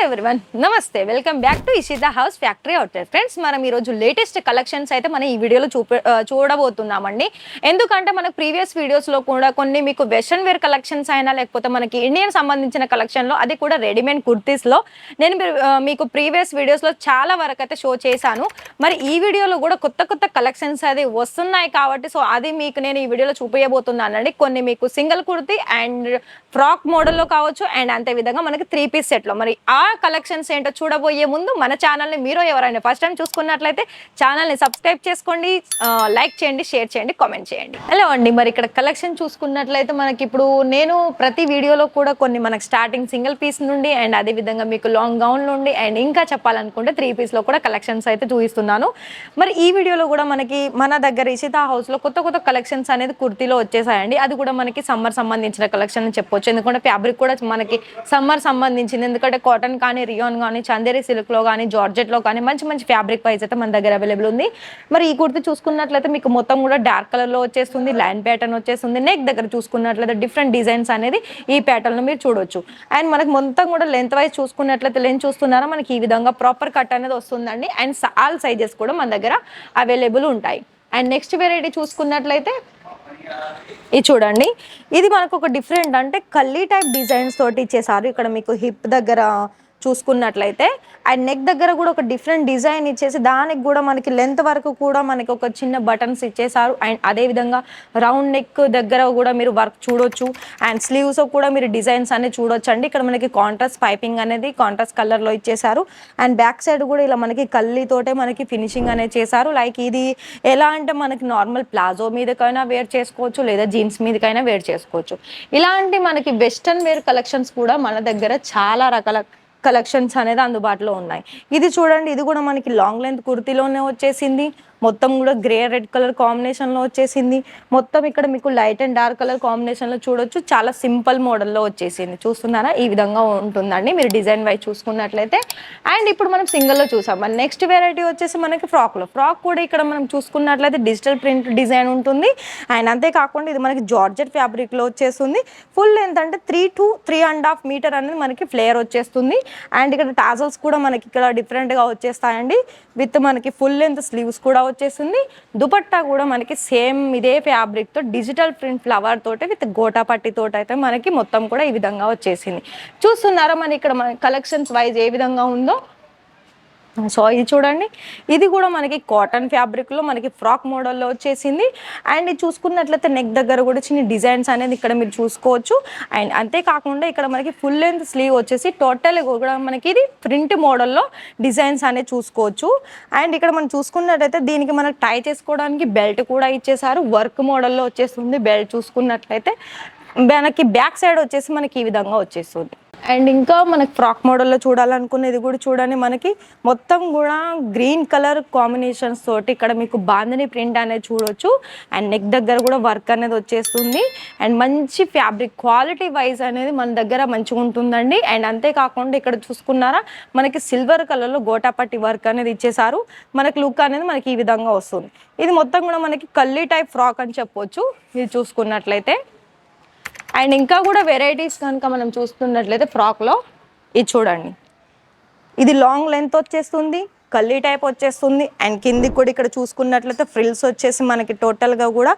Everyone నమస్తే welcome back to Ishita house factory outlet friends మనం ఈరోజు లేటెస్ట్ కలెక్షన్స్ అయితే మనం ఈ వీడియోలో చూడబోతున్నామండి. ఎందుకంటే మనకు ప్రీవియస్ వీడియోస్లో కూడా కొన్ని మీకు వెస్ట్రన్ వేర్ కలెక్షన్స్ అయినా లేకపోతే మనకి ఇండియన్ సంబంధించిన కలెక్షన్లో అది కూడా రెడీమేడ్ కుర్తీస్లో నేను మీకు ప్రీవియస్ వీడియోస్లో చాలా వరకు అయితే షో చేశాను. మరి ఈ వీడియోలో కూడా కొత్త కొత్త కలెక్షన్స్ అది వస్తున్నాయి కాబట్టి సో అది మీకు నేను ఈ వీడియోలో చూపించబోతున్నానండి. కొన్ని మీకు సింగిల్ కుర్తీ అండ్ ఫ్రాక్ మోడల్లో కావచ్చు అండ్ అంతే విధంగా మనకి 3-piece సెట్లో. మరి ఆ కలెక్షన్స్ ఏంటో చూడబోయే ముందు మన ఛానల్ని మీరు ఎవరైనా ఫస్ట్ టైం చూసుకున్నట్లయితే ఛానల్ని సబ్స్క్రైబ్ చేసుకోండి, లైక్ చేయండి, షేర్ చేయండి, కామెంట్ చేయండి. హలో అండి, మరి ఇక్కడ కలెక్షన్ చూసుకున్నట్లయితే మనకి ఇప్పుడు నేను ప్రతి వీడియోలో కూడా కొన్ని మనకి స్టార్టింగ్ సింగిల్ పీస్ నుండి అండ్ అదేవిధంగా మీకు లాంగ్ గౌన్ నుండి అండ్ ఇంకా చెప్పాలనుకుంటే 3-pieceలో కూడా కలెక్షన్స్ అయితే చూపిస్తున్నాను. మరి ఈ వీడియోలో కూడా మనకి మన దగ్గర ఇషితా హౌస్లో కొత్త కొత్త కలెక్షన్స్ అనేది కుర్తీలో వచ్చేసాయండి. అది కూడా మనకి సమ్మర్ సంబంధించిన కలెక్షన్ అని చెప్పొచ్చు. ఎందుకంటే ఫ్యాబ్రిక్ కూడా మనకి సమ్మర్ సంబంధించింది. ఎందుకంటే కాటన్ కానీ, రియాన్ కానీ, చందేరి సిల్క్లో కానీ, జార్జెట్లో కానీ మంచి మంచి ఫ్యాబ్రిక్ వైజ్ అయితే మన దగ్గర అవైలబుల్ ఉంది. మరి ఈ కుర్తీ చూసుకున్నట్లయితే మీకు మొత్తం కూడా డార్క్ కలర్లో వచ్చేస్తుంది, లైన్ ప్యాటర్న్ వచ్చేస్తుంది. నెక్ దగ్గర చూసుకున్నట్లయితే డిఫరెంట్ డిజైన్స్ అనేది ఈ ప్యాటర్న్లో మీరు చూడొచ్చు. అండ్ మనకి మొత్తం కూడా లెంత్ వైజ్ చూసుకున్నట్లయితే లెంత్ చూస్తున్నారా మనకి ఈ విధంగా ప్రాపర్ కట్ అనేది వస్తుందండి. అండ్ ఆల్ సైజెస్ కూడా మన దగ్గర అవైలబుల్ ఉంటాయి. అండ్ నెక్స్ట్ వెరైటీ చూసుకున్నట్లయితే ఇది చూడండి, ఇది మనకు ఒక డిఫరెంట్ అంటే కల్లీ టైప్ డిజైన్స్ తోటి ఇచ్చేసారు. ఇక్కడ మీకు హిప్ దగ్గర చూసుకున్నట్లయితే అండ్ నెక్ దగ్గర కూడా ఒక డిఫరెంట్ డిజైన్ ఇచ్చేసి దానికి కూడా మనకి లెంత్ వరకు కూడా మనకి ఒక చిన్న బటన్స్ ఇచ్చేసారు. అండ్ అదేవిధంగా రౌండ్ నెక్ దగ్గర కూడా మీరు వర్క్ చూడొచ్చు. అండ్ స్లీవ్స్ కూడా మీరు డిజైన్స్ అనేది చూడొచ్చు అండి. ఇక్కడ మనకి కాంట్రాస్ట్ పైపింగ్ అనేది కాంట్రాస్ట్ కలర్లో ఇచ్చేసారు. అండ్ బ్యాక్ సైడ్ కూడా ఇలా మనకి కల్లీతోటే మనకి ఫినిషింగ్ అనేది చేశారు. లైక్ ఇది ఎలా అంటే మనకి నార్మల్ ప్లాజో మీదకైనా వేర్ చేసుకోవచ్చు లేదా జీన్స్ మీదకైనా వేర్ చేసుకోవచ్చు. ఇలాంటి మనకి వెస్టర్న్ వేర్ కలెక్షన్స్ కూడా మన దగ్గర చాలా రకాల కలెక్షన్స్ అనేది అందుబాటులో ఉన్నాయి. ఇది చూడండి, ఇది కూడా మనకి లాంగ్ లెంత్ కుర్తీలోనే వచ్చేసింది. మొత్తం కూడా గ్రే రెడ్ కలర్ కాంబినేషన్లో వచ్చేసింది. మొత్తం ఇక్కడ మీకు లైట్ అండ్ డార్క్ కలర్ కాంబినేషన్లో చూడొచ్చు. చాలా సింపుల్ మోడల్లో వచ్చేసింది. చూస్తున్నారా ఈ విధంగా ఉంటుందండి మీరు డిజైన్ వైజ్ చూసుకున్నట్లయితే. అండ్ ఇప్పుడు మనం సింగిల్లో చూసాం. మరి నెక్స్ట్ వెరైటీ వచ్చేసి మనకి ఫ్రాక్లో. ఫ్రాక్ కూడా ఇక్కడ మనం చూసుకున్నట్లయితే డిజిటల్ ప్రింట్ డిజైన్ ఉంటుంది. అండ్ అంతేకాకుండా ఇది మనకి జార్జెట్ ఫ్యాబ్రిక్లో వచ్చేస్తుంది. ఫుల్ లెంత్ అంటే 3 to 3.5 మీటర్ అనేది మనకి ఫ్లేయర్ వచ్చేస్తుంది. అండ్ ఇక్కడ టాజల్స్ కూడా మనకి ఇక్కడ డిఫరెంట్గా వచ్చేస్తాయండి. విత్ మనకి ఫుల్ లెంత్ స్లీవ్స్ కూడా వచ్చేసింది. దుపట్టా కూడా మనకి సేమ్ ఇదే ఫ్యాబ్రిక్ తో డిజిటల్ ప్రింట్ ఫ్లవర్ తోటి విత్ గోటా పట్టి తోటి అయితే మనకి మొత్తం కూడా ఈ విధంగా వచ్చేసింది. చూస్తున్నారా మన ఇక్కడ మన కలెక్షన్స్ వైజ్ ఏ విధంగా ఉందో. సో ఇది చూడండి, ఇది కూడా మనకి కాటన్ ఫ్యాబ్రిక్లో మనకి ఫ్రాక్ మోడల్లో వచ్చేసింది. అండ్ ఇది చూసుకున్నట్లయితే నెక్ దగ్గర కూడా చిన్న డిజైన్స్ అనేది ఇక్కడ మీరు చూసుకోవచ్చు. అండ్ అంతేకాకుండా ఇక్కడ మనకి ఫుల్ లెంత్ స్లీవ్ వచ్చేసి టోటల్ కూడా మనకి ఇది ప్రింట్ మోడల్లో డిజైన్స్ అనేది చూసుకోవచ్చు. అండ్ ఇక్కడ మనం చూసుకున్నట్లయితే దీనికి మనకు టై చేసుకోవడానికి బెల్ట్ కూడా ఇచ్చేసారు. వర్క్ మోడల్లో వచ్చేస్తుంది. బెల్ట్ చూసుకున్నట్లయితే మనకి బ్యాక్ సైడ్ వచ్చేసి మనకి ఈ విధంగా వచ్చేస్తుంది. అండ్ ఇంకా మనకి ఫ్రాక్ మోడల్లో చూడాలనుకునేది కూడా చూడండి, మనకి మొత్తం కూడా గ్రీన్ కలర్ కాంబినేషన్స్ తోటి ఇక్కడ మీకు బాందని ప్రింట్ అనేది చూడొచ్చు. అండ్ నెక్ దగ్గర కూడా వర్క్ అనేది వచ్చేస్తుంది. అండ్ మంచి ఫ్యాబ్రిక్ క్వాలిటీ వైజ్ అనేది మన దగ్గర మంచిగా ఉంటుందండి. అండ్ అంతేకాకుండా ఇక్కడ చూసుకున్నారా మనకి సిల్వర్ కలర్లో గోటాపట్టి వర్క్ అనేది ఇచ్చేసారు. మనకి లుక్ అనేది మనకి ఈ విధంగా వస్తుంది. ఇది మొత్తం కూడా మనకి కల్లీ టైప్ ఫ్రాక్ అని చెప్పొచ్చు ఇది చూసుకున్నట్లయితే. అండ్ ఇంకా కూడా వెరైటీస్ కనుక మనం చూస్తున్నట్లయితే ఫ్రాక్లో ఇది చూడండి, ఇది లాంగ్ లెంత్ వచ్చేస్తుంది, కల్లీ టైప్ వచ్చేస్తుంది. అండ్ కిందికి కూడా ఇక్కడ చూసుకున్నట్లయితే ఫ్రిల్స్ వచ్చేసి మనకి టోటల్గా కూడా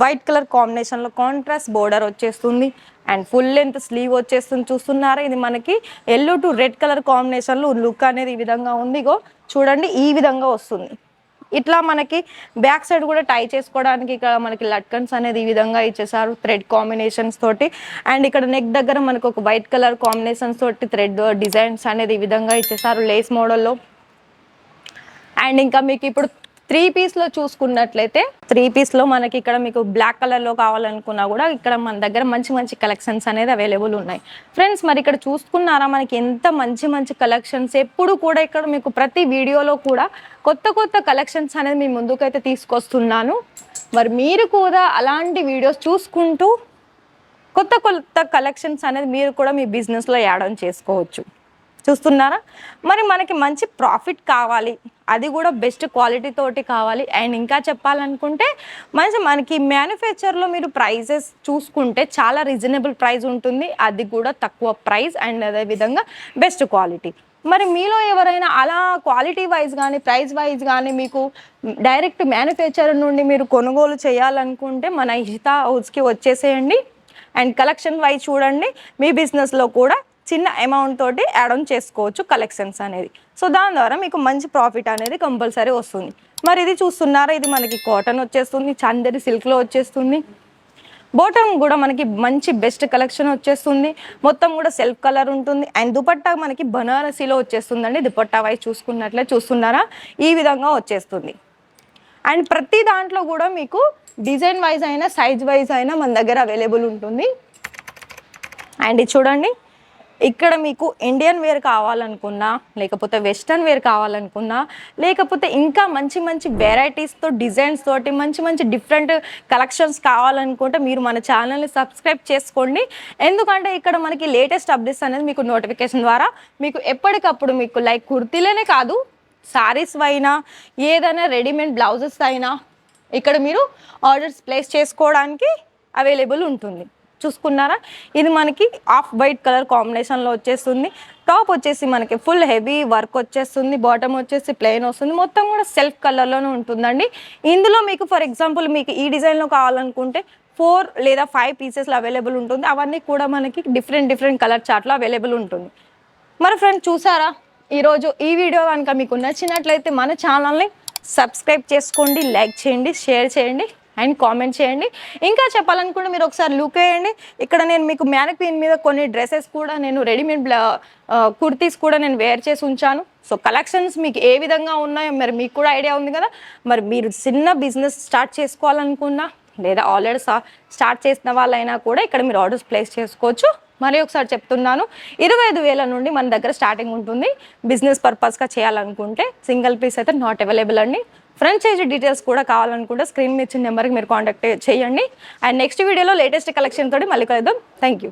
వైట్ కలర్ కాంబినేషన్లో కాంట్రాస్ట్ బోర్డర్ వచ్చేస్తుంది. అండ్ ఫుల్ లెంత్ స్లీవ్ వచ్చేస్తుంది. చూస్తున్నారా ఇది మనకి ఎల్లో టు రెడ్ కలర్ కాంబినేషన్లో లుక్ అనేది ఈ విధంగా ఉంది. ఇగో చూడండి ఈ విధంగా వస్తుంది. ఇట్లా మనకి బ్యాక్ సైడ్ కూడా టై చేసుకోవడానికి ఇక్కడ మనకి లట్కన్స్ అనేది ఈ విధంగా ఇచ్చేసారు థ్రెడ్ కాంబినేషన్స్ తోటి. అండ్ ఇక్కడ నెక్ దగ్గర మనకు ఒక వైట్ కలర్ కాంబినేషన్స్ తోటి థ్రెడ్ డిజైన్స్ అనేది ఈ విధంగా ఇచ్చేసారు లేస్ మోడల్లో. అండ్ ఇంకా మీకు ఇప్పుడు 3-pieceలో చూసుకున్నట్లయితే 3-pieceలో మనకి ఇక్కడ మీకు బ్లాక్ కలర్లో కావాలనుకున్నా కూడా ఇక్కడ మన దగ్గర మంచి మంచి కలెక్షన్స్ అనేది అవైలబుల్ ఉన్నాయి ఫ్రెండ్స్. మరి ఇక్కడ చూసుకున్నారా మనకి ఎంత మంచి మంచి కలెక్షన్స్. ఎప్పుడు కూడా ఇక్కడ మీకు ప్రతి వీడియోలో కూడా కొత్త కొత్త కలెక్షన్స్ అనేది మీ ముందుకైతే తీసుకొస్తున్నాను. మరి మీరు కూడా అలాంటి వీడియోస్ చూసుకుంటూ కొత్త కొత్త కలెక్షన్స్ అనేది మీరు కూడా మీ బిజినెస్లో యాడ్ ఆన్ చేసుకోవచ్చు. చూస్తున్నారా మరి మనకి మంచి ప్రాఫిట్ కావాలి, అది కూడా బెస్ట్ క్వాలిటీ తోటి కావాలి. అండ్ ఇంకా చెప్పాలనుకుంటే మనకి మ్యానుఫ్యాక్చర్లో మీరు ప్రైజెస్ చూసుకుంటే చాలా రీజనబుల్ ప్రైస్ ఉంటుంది, అది కూడా తక్కువ ప్రైస్ అండ్ అదేవిధంగా బెస్ట్ క్వాలిటీ. మరి మీలో ఎవరైనా అలా క్వాలిటీ వైజ్ కానీ ప్రైస్ వైజ్ కానీ మీకు డైరెక్ట్ మ్యానుఫ్యాక్చర్ నుండి మీరు కొనుగోలు చేయాలనుకుంటే మన ఇషితా హౌస్కి వచ్చేసేయండి. అండ్ కలెక్షన్ వైజ్ చూడండి, మీ బిజినెస్లో కూడా చిన్న అమౌంట్ తోటి యాడ్ ఆన్ చేసుకోవచ్చు కలెక్షన్స్ అనేది. సో దాని ద్వారా మీకు మంచి ప్రాఫిట్ అనేది కంపల్సరీ వస్తుంది. మరి ఇది చూస్తున్నారా, ఇది మనకి కాటన్ వచ్చేస్తుంది, చందేరి సిల్క్లో వచ్చేస్తుంది. బాటమ్ కూడా మనకి మంచి బెస్ట్ కలెక్షన్ వచ్చేస్తుంది. మొత్తం కూడా సెల్ఫ్ కలర్ ఉంటుంది. అండ్ దుపట్టా మనకి బనారసీలో వచ్చేస్తుందండి. దుపట్టా వైజ్ చూసుకున్నట్లే చూస్తున్నారా, ఈ విధంగా వచ్చేస్తుంది. అండ్ ప్రతి దాంట్లో కూడా మీకు డిజైన్ వైజ్ అయినా సైజ్ వైజ్ అయినా మన దగ్గర అవైలబుల్ ఉంటుంది. అండ్ ఇది చూడండి, ఇక్కడ మీకు ఇండియన్ వేర్ కావాలనుకున్నా, లేకపోతే వెస్టర్న్ వేర్ కావాలనుకున్నా, లేకపోతే ఇంకా మంచి మంచి వెరైటీస్తో డిజైన్స్ తోటి మంచి మంచి డిఫరెంట్ కలెక్షన్స్ కావాలనుకుంటే మీరు మన ఛానల్ని సబ్స్క్రైబ్ చేసుకోండి. ఎందుకంటే ఇక్కడ మనకి లేటెస్ట్ అప్డేట్స్ అనేది మీకు నోటిఫికేషన్ ద్వారా మీకు ఎప్పటికప్పుడు మీకు లైక్ కుర్తీలనే కాదు, సారీస్ అయినా ఏదైనా రెడీమేడ్ బ్లౌజెస్ అయినా ఇక్కడ మీరు ఆర్డర్స్ ప్లేస్ చేసుకోవడానికి అవైలబుల్ ఉంటుంది. చూసుకున్నారా, ఇది మనకి ఆఫ్ వైట్ కలర్ కాంబినేషన్లో వచ్చేస్తుంది. టాప్ వచ్చేసి మనకి ఫుల్ హెవీ వర్క్ వచ్చేస్తుంది. బాటమ్ వచ్చేసి ప్లెయిన్ వస్తుంది. మొత్తం కూడా సెల్ఫ్ కలర్లోనే ఉంటుందండి. ఇందులో మీకు ఫర్ ఎగ్జాంపుల్ మీకు ఈ డిజైన్లో కావాలనుకుంటే 4 లేదా 5 పీసెస్లో అవైలబుల్ ఉంటుంది. అవన్నీ కూడా మనకి డిఫరెంట్ కలర్ చార్ట్లో అవైలబుల్ ఉంటుంది. మరి ఫ్రెండ్స్ చూసారా, ఈరోజు ఈ వీడియో కనుక మీకు నచ్చినట్లయితే మన ఛానల్ని సబ్స్క్రైబ్ చేసుకోండి, లైక్ చేయండి, షేర్ చేయండి అండ్ కామెంట్ చేయండి. ఇంకా చెప్పాలనుకుంటే మీరు ఒకసారి లుక్ వేయండి. ఇక్కడ నేను మీకు మ్యానిక్విన్ మీద కొన్ని డ్రెస్సెస్ కూడా నేను రెడీమేడ్ కుర్తీస్ కూడా నేను వేర్ చేసి ఉంచాను. సో కలెక్షన్స్ మీకు ఏ విధంగా ఉన్నాయో మరి మీకు కూడా ఐడియా ఉంది కదా. మరి మీరు చిన్న బిజినెస్ స్టార్ట్ చేసుకోవాలనుకున్నా లేదా ఆల్రెడీ స్టార్ట్ చేసిన వాళ్ళైనా కూడా ఇక్కడ మీరు ఆర్డర్స్ ప్లేస్ చేసుకోవచ్చు. మరి ఒకసారి చెప్తున్నాను, 25,000 నుండి మన దగ్గర స్టార్టింగ్ ఉంటుంది. బిజినెస్ పర్పస్గా చేయాలనుకుంటే సింగిల్ పీస్ అయితే నాట్ అవైలబుల్ అండి. ఫ్రాంచైజీ డీటెయిల్స్ కూడా కావాలనుకుంటే స్క్రీన్ మీద ఇచ్చిన నెంబర్కి మీరు కాంటాక్ట్ చేయండి. అండ్ నెక్స్ట్ వీడియోలో లేటెస్ట్ కలెక్షన్ తోటి మళ్ళీ కలుద్దాం. Thank you.